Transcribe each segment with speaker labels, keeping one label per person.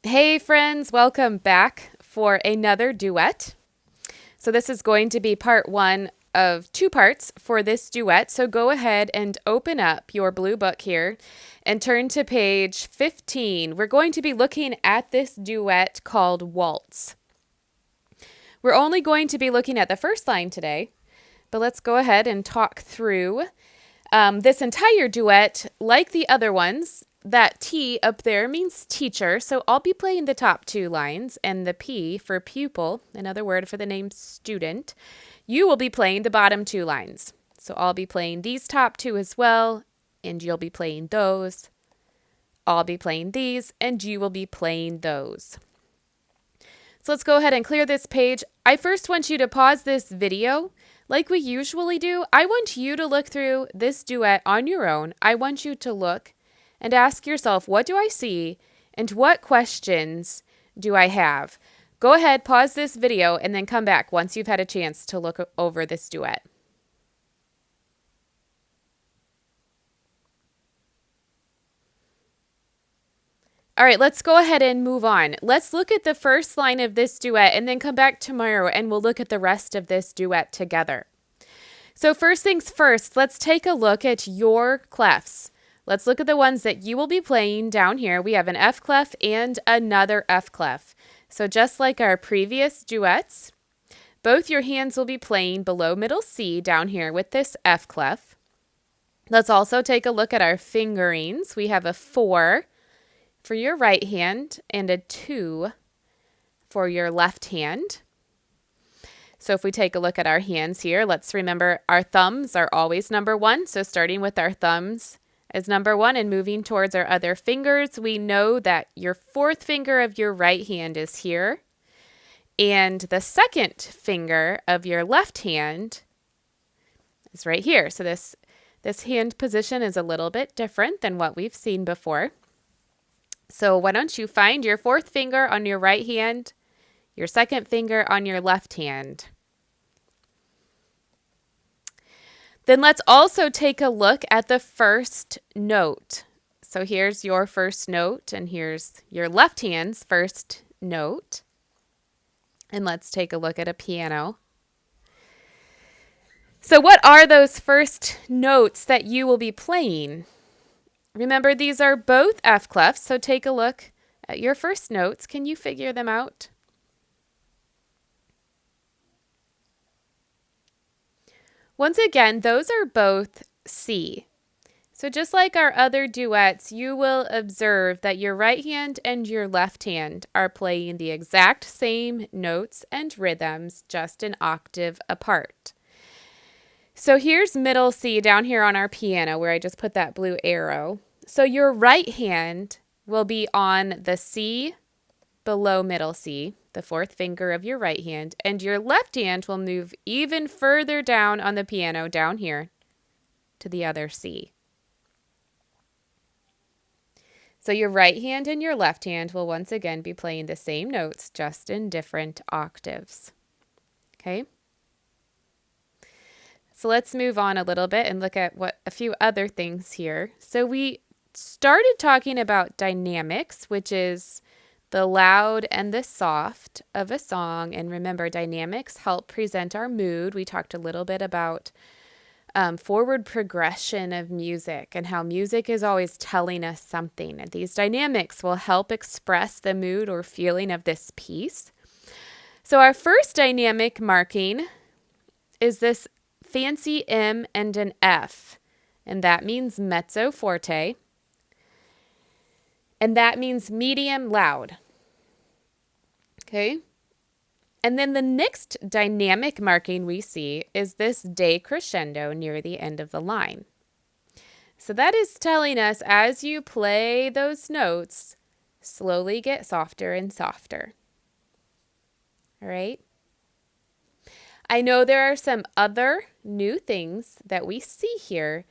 Speaker 1: Hey friends, welcome back for another duet. So this is going to be part one of two parts for this duet. So go ahead and open up your blue book here and turn to page 15. We're going to be looking at this duet called Waltz. We're only going to be looking at the first line today, but let's go ahead and talk through this entire duet. Like the other ones, that T up there means teacher, so I'll be playing the top two lines, and the P for pupil, another word for the name student, you will be playing the bottom two lines. So I'll be playing these top two as well, and you'll be playing those. I'll be playing these, and you will be playing those. So let's go ahead and clear this page. I first want you to pause this video like we usually do. I want you to look through this duet on your own. I want you to look and ask yourself, what do I see and what questions do I have? Go ahead, pause this video, and then come back once you've had a chance to look over this duet. All right, let's go ahead and move on. Let's look at the first line of this duet and then come back tomorrow and we'll look at the rest of this duet together. So first things first, let's take a look at your clefs. Let's look at the ones that you will be playing down here. We have an F clef and another F clef. So just like our previous duets, both your hands will be playing below middle C down here with this F clef. Let's also take a look at our fingerings. We have a 4 for your right hand and a 2 for your left hand. So if we take a look at our hands here, let's remember our thumbs are always number 1. So starting with our thumbs as number 1 and moving towards our other fingers, we know that your 4th finger of your right hand is here. And the 2nd finger of your left hand is right here. So this hand position is a little bit different than what we've seen before. So why don't you find your 4th finger on your right hand, your 2nd finger on your left hand. Then let's also take a look at the first note. So here's your first note, and here's your left hand's first note. And let's take a look at a piano. So what are those first notes that you will be playing? Remember, these are both F clefs, so take a look at your first notes. Can you figure them out? Once again, those are both C. So just like our other duets, you will observe that your right hand and your left hand are playing the exact same notes and rhythms, just an octave apart. So here's middle C down here on our piano where I just put that blue arrow. So your right hand will be on the C below middle C, the 4th finger of your right hand, and your left hand will move even further down on the piano down here to the other C. So your right hand and your left hand will once again be playing the same notes, just in different octaves. Okay? So let's move on a little bit and look at a few other things here. So we started talking about dynamics, which is the loud and the soft of a song. And remember, dynamics help present our mood. We talked a little bit about forward progression of music and how music is always telling us something. And these dynamics will help express the mood or feeling of this piece. So our first dynamic marking is this fancy M and an F. And that means mezzo forte. And that means medium loud. Okay? And then the next dynamic marking we see is this decrescendo near the end of the line. So that is telling us as you play those notes, slowly get softer and softer. All right? I know there are some other new things that we see here,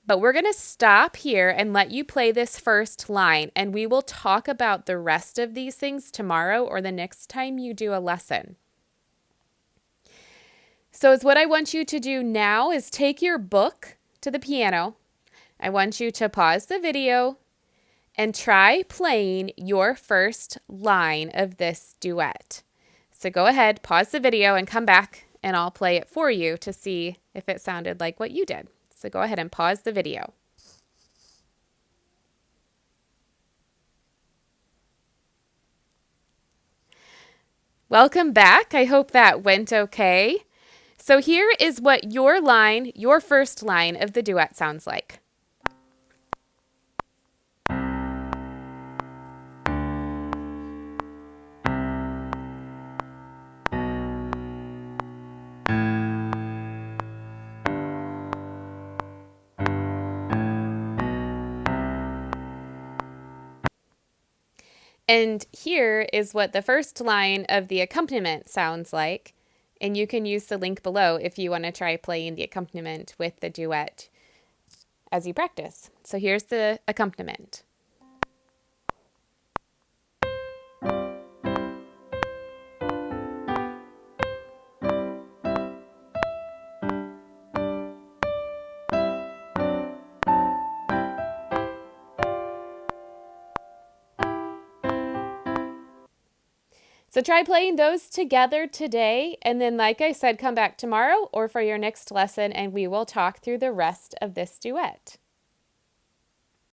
Speaker 1: but we're going to stop here and let you play this first line, and we will talk about the rest of these things tomorrow or the next time you do a lesson. So what I want you to do now is take your book to the piano. I want you to pause the video and try playing your first line of this duet. So go ahead, pause the video, and come back, and I'll play it for you to see if it sounded like what you did. So go ahead and pause the video. Welcome back. I hope that went okay. So here is what your first line of the duet sounds like. And here is what the first line of the accompaniment sounds like. And you can use the link below if you want to try playing the accompaniment with the duet as you practice. So here's the accompaniment. So try playing those together today, and then, like I said, come back tomorrow or for your next lesson, and we will talk through the rest of this duet.